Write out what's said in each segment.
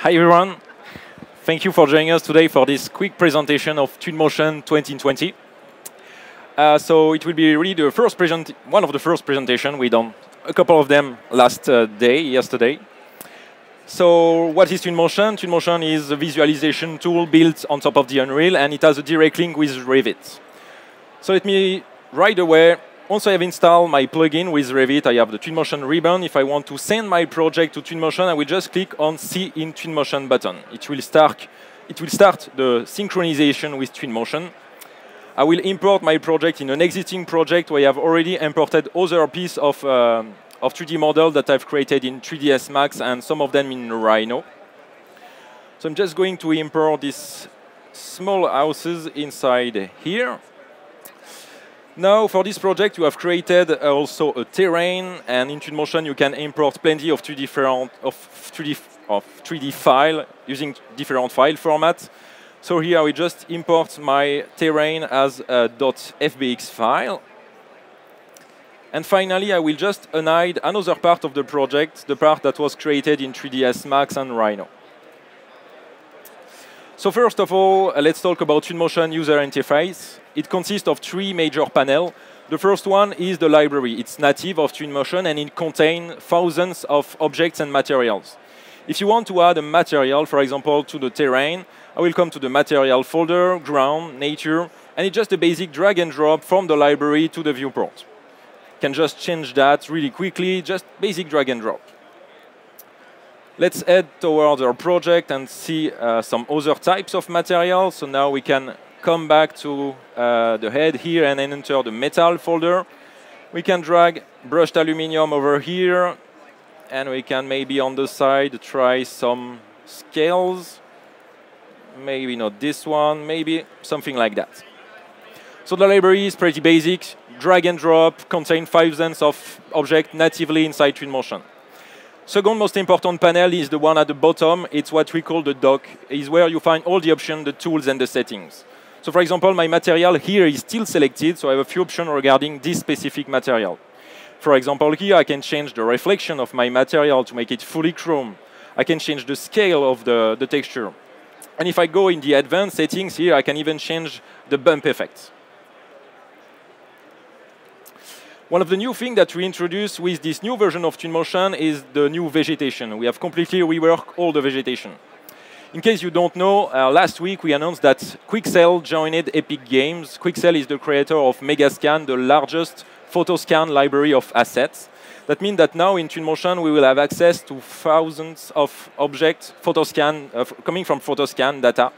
Hi everyone. Thank you for joining us today for this quick presentation of Twinmotion 2020. So it will be really the one of the first presentation. We done a couple of them yesterday. So what is Twinmotion? Twinmotion is a visualization tool built on top of the Unreal, and it has a direct link with Revit. So let me right away. Once I have installed my plugin with Revit, I have the Twinmotion ribbon. If I want to send my project to Twinmotion, I will just click on See in Twinmotion button. It will start the synchronization with Twinmotion. I will import my project in an existing project where I have already imported other piece of 3D model that I've created in 3ds Max and some of them in Rhino. So I'm just going to import these small houses inside here. Now, for this project, you have created also a terrain, and in Twinmotion, you can import plenty of 3D file using different file formats. So here, I will just import my terrain as a .fbx file. And finally, I will just unhide another part of the project, the part that was created in 3ds Max and Rhino. So first of all, let's talk about Twinmotion user interface. It consists of three major panels. The first one is the library. It's native of Twinmotion, and it contains thousands of objects and materials. If you want to add a material, for example, to the terrain, I will come to the material folder, ground, nature, and it's just a basic drag and drop from the library to the viewport. You can just change that really quickly, just basic drag and drop. Let's head towards our project and see some other types of materials. So now we can come back to the head here and then enter the metal folder. We can drag brushed aluminum over here, and we can maybe on the side try some scales. Maybe not this one, maybe something like that. So the library is pretty basic. Drag and drop, contain thousands of objects natively inside Twinmotion. Second most important panel is the one at the bottom. It's what we call the dock. It's where you find all the options, the tools, and the settings. So for example, my material here is still selected, so I have a few options regarding this specific material. For example, here I can change the reflection of my material to make it fully chrome. I can change the scale of the texture. And if I go in the advanced settings here, I can even change the bump effect. One of the new things that we introduced with this new version of Twinmotion is the new vegetation. We have completely reworked all the vegetation. In case you don't know, last week we announced that Quixel joined Epic Games. Quixel is the creator of Megascan, the largest photoscan library of assets. That means that now in Twinmotion we will have access to thousands of objects coming from photoscan data.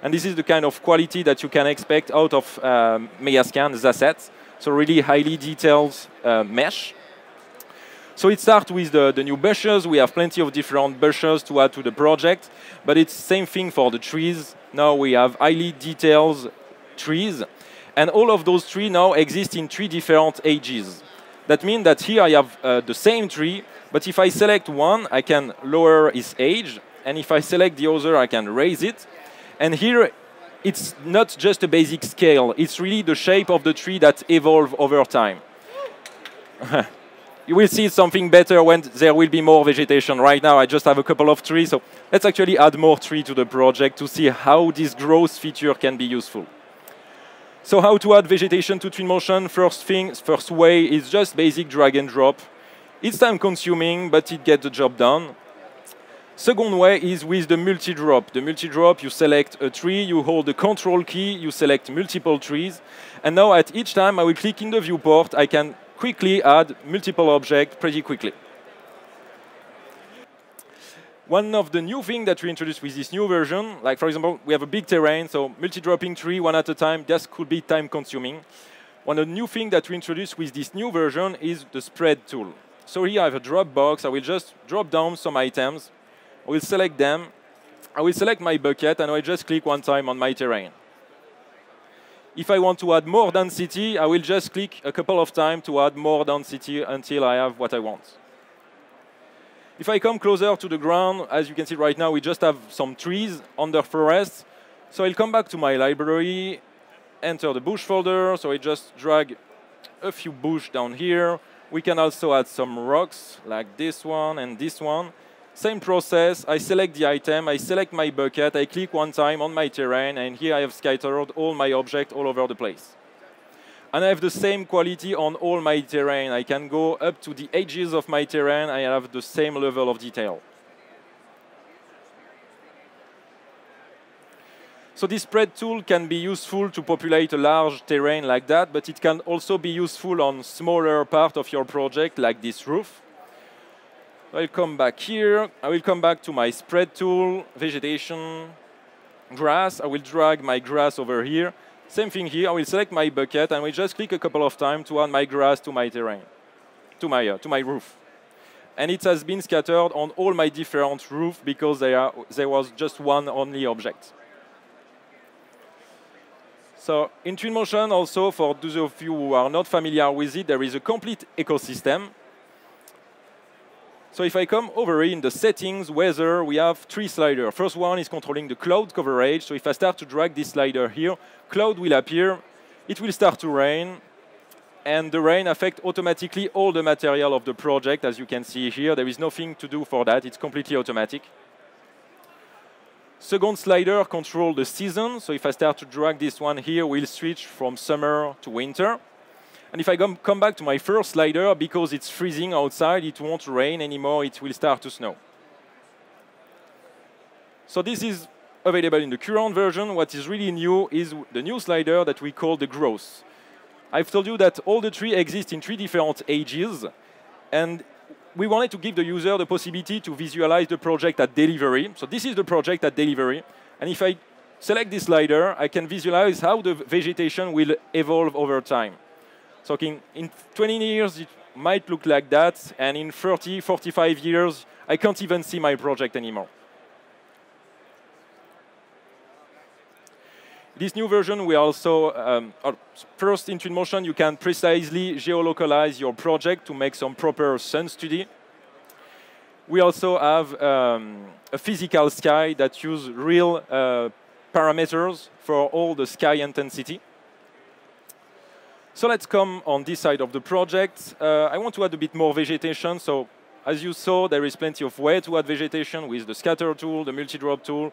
And this is the kind of quality that you can expect out of Megascan's assets. So really highly detailed mesh. So it starts with the new brushes. We have plenty of different brushes to add to the project, but it's the same thing for the trees. Now we have highly detailed trees, and all of those trees now exist in three different ages. That means that here I have the same tree, but if I select one, I can lower its age, and if I select the other, I can raise it. And here, it's not just a basic scale. It's really the shape of the tree that evolves over time. You will see something better when there will be more vegetation. Right now, I just have a couple of trees. So let's actually add more trees to the project to see how this growth feature can be useful. So how to add vegetation to Twinmotion? First way is just basic drag and drop. It's time consuming, but it gets the job done. Second way is with the multi-drop. The multi-drop, you select a tree, you hold the control key, you select multiple trees, and now at each time I will click in the viewport, I can quickly add multiple objects pretty quickly. One of the new things that we introduced with this new version, like for example, we have a big terrain, so multi-dropping tree one at a time, that could be time-consuming. One of the new things that we introduced with this new version is the spread tool. So here I have a drop box, I will just drop down some items, I will select them, I will select my bucket, and I will just click one time on my terrain. If I want to add more density, I will just click a couple of times to add more density until I have what I want. If I come closer to the ground, as you can see right now, we just have some trees under forest. So I'll come back to my library, enter the bush folder, so I just drag a few bush down here. We can also add some rocks, like this one and this one. Same process, I select the item, I select my bucket, I click one time on my terrain, and here I have scattered all my objects all over the place. And I have the same quality on all my terrain. I can go up to the edges of my terrain, I have the same level of detail. So this spread tool can be useful to populate a large terrain like that, but it can also be useful on smaller part of your project, like this roof. I'll come back here. I will come back to my spread tool, vegetation, grass. I will drag my grass over here. Same thing here. I will select my bucket and we just click a couple of times to add my grass to my terrain, to my roof. And it has been scattered on all my different roofs because there was just one only object. So in Twinmotion also, for those of you who are not familiar with it, there is a complete ecosystem. So if I come over here in the settings, weather, we have 3 sliders. First one is controlling the cloud coverage. So if I start to drag this slider here, cloud will appear, it will start to rain, and the rain affects automatically all the material of the project. As you can see here, there is nothing to do for that. It's completely automatic. Second slider controls the season. So if I start to drag this one here, we'll switch from summer to winter. And if I come back to my first slider, because it's freezing outside, it won't rain anymore, it will start to snow. So this is available in the current version. What is really new is the new slider that we call the growth. I've told you that all the 3 exist in 3 different ages, and we wanted to give the user the possibility to visualize the project at delivery. So this is the project at delivery. And if I select this slider, I can visualize how the vegetation will evolve over time. So in 20 years, it might look like that. And in 30, 45 years, I can't even see my project anymore. This new version, we also, first in Twinmotion, you can precisely geolocalize your project to make some proper sun study. We also have a physical sky that uses real parameters for all the sky intensity. So let's come on this side of the project. I want to add a bit more vegetation. So as you saw, there is plenty of way to add vegetation with the scatter tool, the multi-drop tool.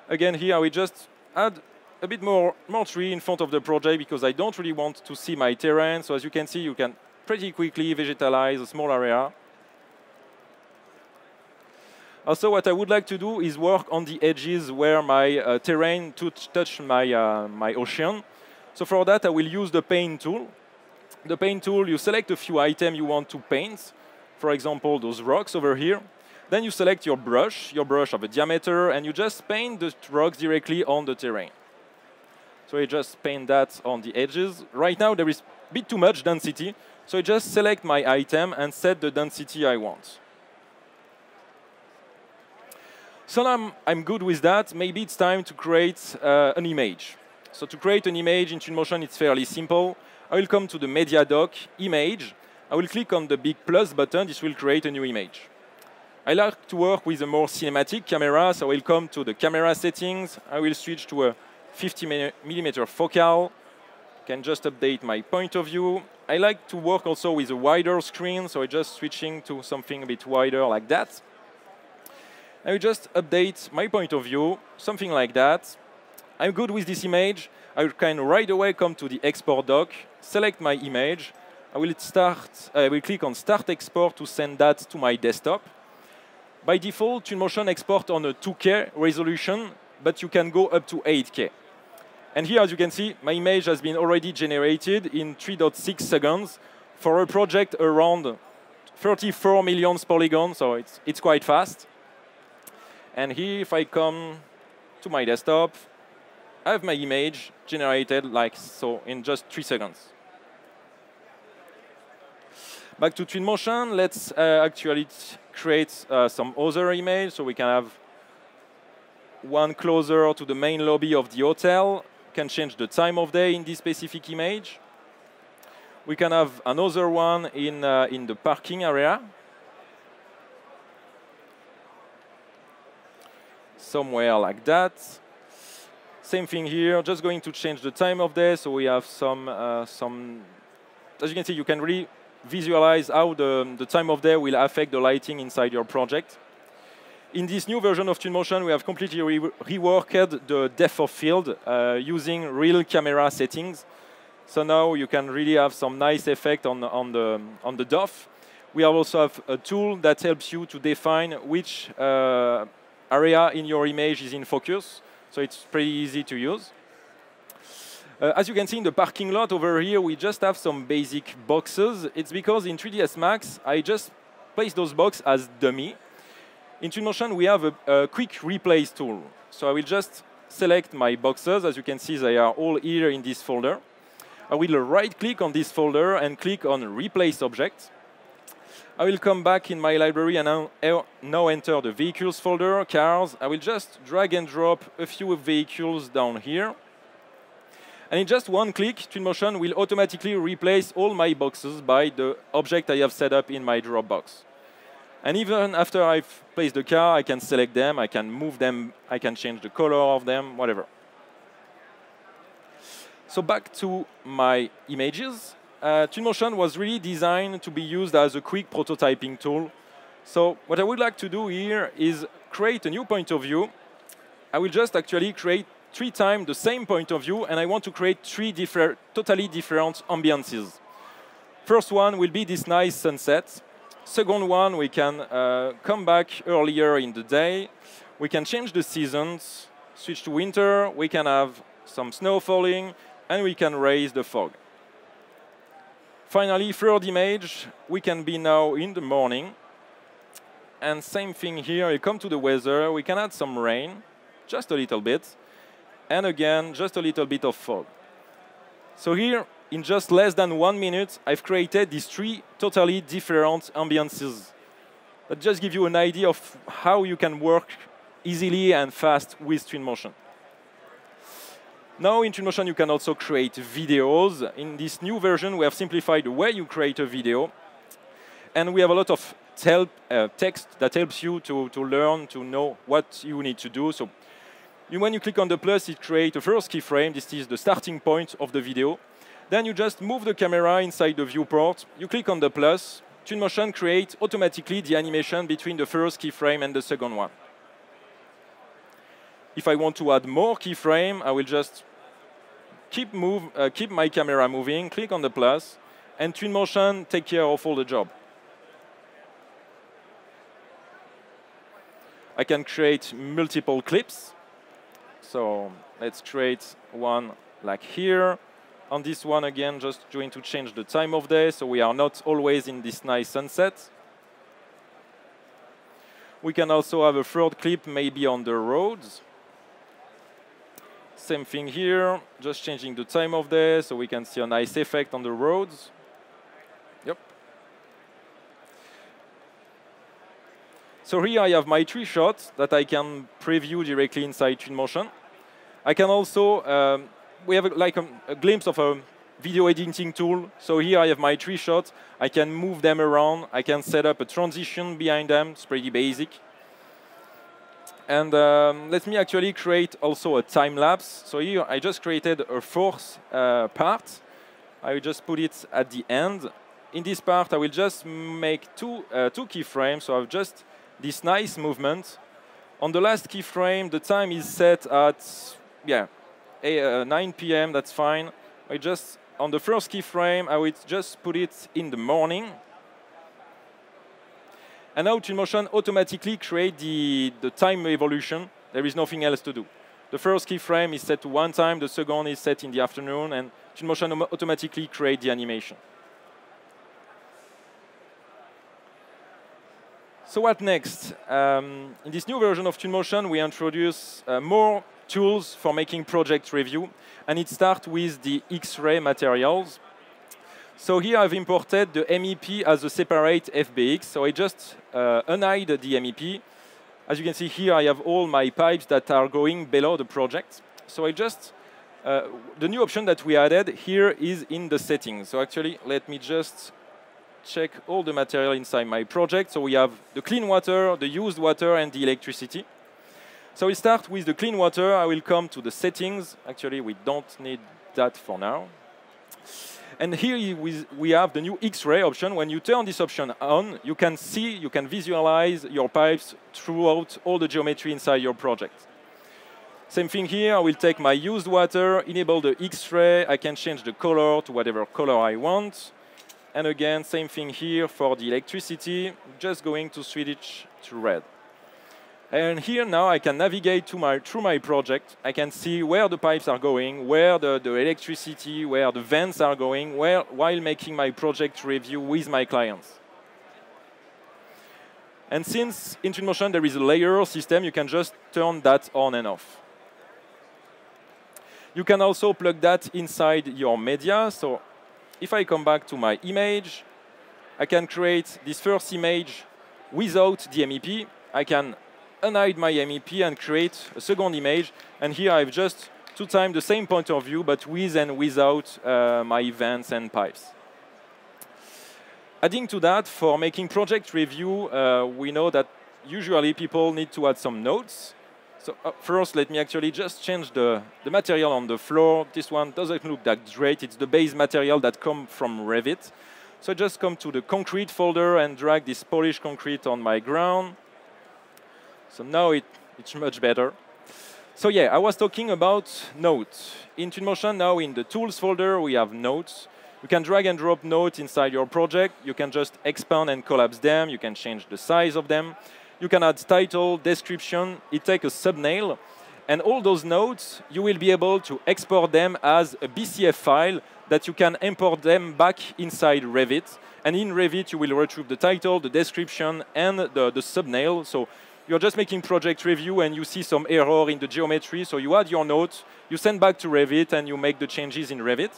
Again, here I will just add a bit more tree in front of the project because I don't really want to see my terrain. So as you can see, you can pretty quickly vegetalize a small area. Also, what I would like to do is work on the edges where my terrain touch my ocean. So for that, I will use the paint tool. The paint tool, you select a few items you want to paint. For example, those rocks over here. Then you select your brush of a diameter, and you just paint the rocks directly on the terrain. So I just paint that on the edges. Right now, there is a bit too much density. So I just select my item and set the density I want. So now I'm good with that. Maybe it's time to create an image. So to create an image in Twinmotion, it's fairly simple. I will come to the Media Dock, Image. I will click on the big plus button. This will create a new image. I like to work with a more cinematic camera, so I will come to the camera settings. I will switch to a 50mm focal. Can just update my point of view. I like to work also with a wider screen, so I'm just switching to something a bit wider like that. I will just update my point of view, something like that. I'm good with this image. I can right away come to the export dock, select my image. I will click on Start Export to send that to my desktop. By default, Twinmotion exports on a 2K resolution, but you can go up to 8K. And here, as you can see, my image has been already generated in 3.6 seconds for a project around 34 million polygons, so it's quite fast. And here, if I come to my desktop, I have my image generated like so in just 3 seconds. Back to Twinmotion, let's actually create some other image so we can have one closer to the main lobby of the hotel. We can change the time of day in this specific image. We can have another one in the parking area. Somewhere like that. Same thing here, just going to change the time of day, so we have some as you can see, you can really visualize how the time of day will affect the lighting inside your project. In this new version of Twinmotion, we have completely reworked the depth of field using real camera settings. So now you can really have some nice effect on the DOF. We also have a tool that helps you to define which area in your image is in focus. So it's pretty easy to use. As you can see in the parking lot over here, we just have some basic boxes. It's because in 3ds Max, I just place those boxes as dummy. In Twinmotion, we have a quick replace tool. So I will just select my boxes. As you can see, they are all here in this folder. I will right-click on this folder and click on Replace Object. I will come back in my library and now enter the Vehicles folder, Cars. I will just drag and drop a few vehicles down here. And in just one click, Twinmotion will automatically replace all my boxes by the object I have set up in my Dropbox. And even after I've placed the car, I can select them, I can move them, I can change the color of them, whatever. So back to my images. Twinmotion was really designed to be used as a quick prototyping tool. So what I would like to do here is create a new point of view. I will just actually create 3 times the same point of view, and I want to create 3 totally different ambiances. First one will be this nice sunset. Second one, we can come back earlier in the day. We can change the seasons, switch to winter. We can have some snow falling, and we can raise the fog. Finally, third image, we can be now in the morning. And same thing here, you come to the weather. We can add some rain, just a little bit. And again, just a little bit of fog. So here, in just less than 1 minute, I've created these 3 totally different ambiances. That just give you an idea of how you can work easily and fast with Twinmotion. Now in Twinmotion, you can also create videos. In this new version, we have simplified the way you create a video. And we have a lot of text that helps you to learn, to know what you need to do. So when you click on the plus, it creates a first keyframe. This is the starting point of the video. Then you just move the camera inside the viewport. You click on the plus. Twinmotion creates automatically the animation between the first keyframe and the second one. If I want to add more keyframe, I will just keep my camera moving, click on the plus, and Twinmotion take care of all the job. I can create multiple clips. So let's create one like here. On this one, again, just going to change the time of day, so we are not always in this nice sunset. We can also have a third clip, maybe on the roads. Same thing here, just changing the time of day, so we can see a nice effect on the roads. Yep. So here I have my 3 shots that I can preview directly inside Twinmotion. I can also, we have like a glimpse of a video editing tool. So here I have my 3 shots. I can move them around. I can set up a transition behind them. It's pretty basic. And let me actually create also a time lapse. So here I just created a 4th part. I will just put it at the end. In this part, I will just make two keyframes. So I have just this nice movement. On the last keyframe, the time is set at 9 p.m. That's fine. On the first keyframe, I will just put it in the morning. And now Twinmotion automatically creates the time evolution. There is nothing else to do. The first keyframe is set to 1 time, the second is set in the afternoon, and Twinmotion automatically creates the animation. So what next? In this new version of Twinmotion, we introduce more tools for making project review, and it starts with the X-ray materials. So here I've imported the MEP as a separate FBX. So I just unhide the MEP. As you can see here, I have all my pipes that are going below the project. So I just, the new option that we added here is in the settings. So actually, let me just check all the material inside my project. So we have the clean water, the used water, and the electricity. So we start with the clean water. I will come to the settings. Actually, we don't need that for now. And here we have the new X-ray option. When you turn this option on, you can see, you can visualize your pipes throughout all the geometry inside your project. Same thing here, I will take my used water, enable the X-ray, I can change the color to whatever color I want. And again, same thing here for the electricity, just going to switch to red. And here now I can navigate through my project. I can see where the pipes are going, where the electricity, where the vents are going, while making my project review with my clients. And since in Twinmotion there is a layer system, you can just turn that on and off. You can also plug that inside your media. So if I come back to my image, I can create this first image without the MEP. I can unhide my MEP and create a second image. And here I've just 2 times the same point of view, but with and without my vents and pipes. Adding to that, for making project review, we know that usually people need to add some notes. So first, let me actually just change the material on the floor. This one doesn't look that great. It's the base material that comes from Revit. So I just come to the concrete folder and drag this polished concrete on my ground. So now it's much better. So yeah, I was talking about notes. In Twinmotion, now in the tools folder, we have notes. You can drag and drop notes inside your project. You can just expand and collapse them. You can change the size of them. You can add title, description. It takes a thumbnail. And all those notes, you will be able to export them as a BCF file that you can import them back inside Revit. And in Revit, you will retrieve the title, the description, and the thumbnail. So you're just making project review and you see some error in the geometry. So you add your notes, you send back to Revit, and you make the changes in Revit.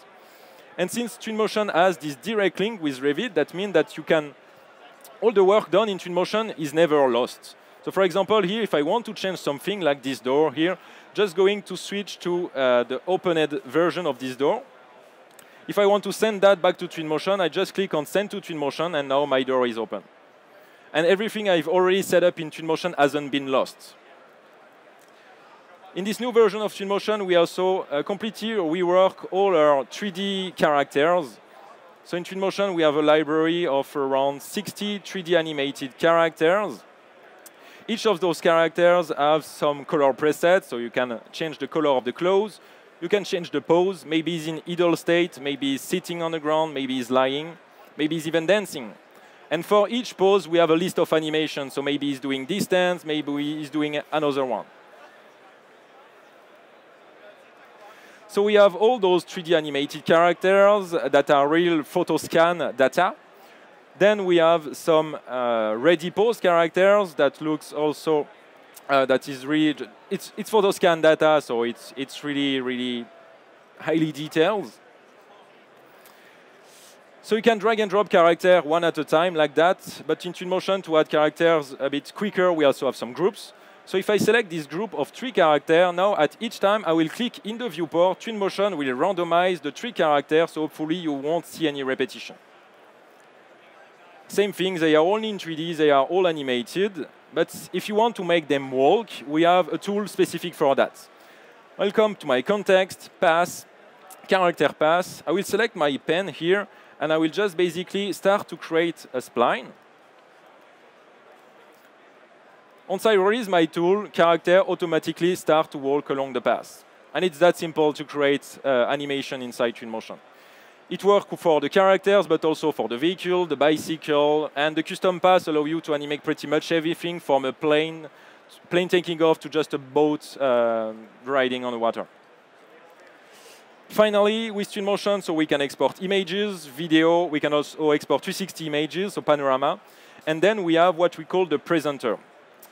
And since Twinmotion has this direct link with Revit, that means that you can, all the work done in Twinmotion is never lost. So for example, here, if I want to change something like this door here, just going to switch to the opened version of this door. If I want to send that back to Twinmotion, I just click on Send to Twinmotion, and now my door is open. And everything I've already set up in Twinmotion hasn't been lost. In this new version of Twinmotion, we also completely rework all our 3D characters. So in Twinmotion, we have a library of around 60 3D animated characters. Each of those characters have some color presets, so you can change the color of the clothes. You can change the pose. Maybe he's in idle state, maybe he's sitting on the ground, maybe he's lying, maybe he's even dancing. And for each pose, we have a list of animations. So maybe he's doing this dance, maybe he's doing another one. So we have all those 3D animated characters that are real photoscan data. Then we have some ready pose characters that looks also, that is really, it's photoscan data, so it's really, really highly detailed. So you can drag and drop character one at a time like that, but in Twinmotion, to add characters a bit quicker, we also have some groups. So if I select this group of 3 characters, now at each time I will click in the viewport, Twinmotion will randomize the 3 characters, so hopefully you won't see any repetition. Same thing, they are all in 3D, they are all animated, but if you want to make them walk, we have a tool specific for that. I'll come to my context, pass, character pass. I will select my pen here, and I will just basically start to create a spline. Once I release my tool, character automatically start to walk along the path. And it's that simple to create animation inside Twinmotion. It works for the characters, but also for the vehicle, the bicycle, and the custom paths allow you to animate pretty much everything from a plane taking off to just a boat riding on the water. Finally, with Twinmotion, so we can export images, video, we can also export 360 images, so panorama. And then we have what we call the presenter.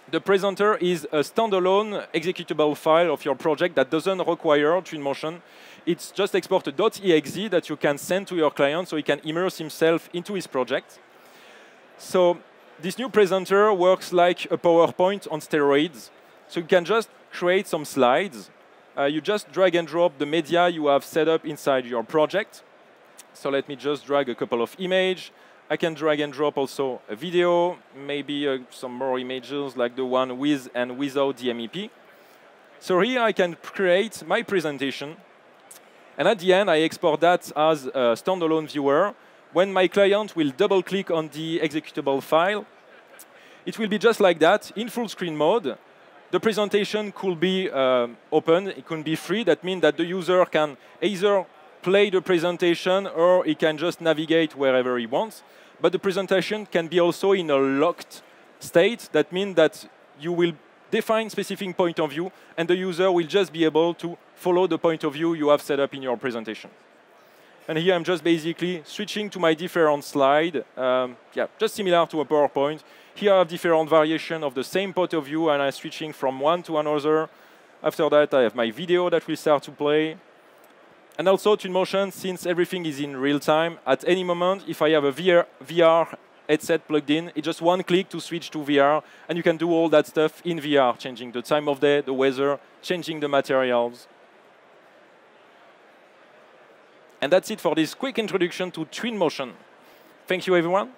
The presenter is a standalone executable file of your project that doesn't require Twinmotion. It's just export a .exe that you can send to your client so he can immerse himself into his project. So this new presenter works like a PowerPoint on steroids. So you can just create some slides. You just drag and drop the media you have set up inside your project. So let me just drag a couple of images. I can drag and drop also a video, maybe some more images like the one with and without the MEP. So here I can create my presentation. And at the end, I export that as a standalone viewer. When my client will double-click on the executable file, it will be just like that, in full screen mode. The presentation could be open, it could be free. That means that the user can either play the presentation or he can just navigate wherever he wants. But the presentation can be also in a locked state. That means that you will define specific point of view and the user will just be able to follow the point of view you have set up in your presentation. And here I'm just basically switching to my different slide. Just similar to a PowerPoint. Here I have different variations of the same point of view, and I'm switching from one to another. After that, I have my video that will start to play. And also Twinmotion, since everything is in real time, at any moment, if I have a VR headset plugged in, it's just one click to switch to VR, and you can do all that stuff in VR, changing the time of day, the weather, changing the materials. And that's it for this quick introduction to Twinmotion. Thank you, everyone.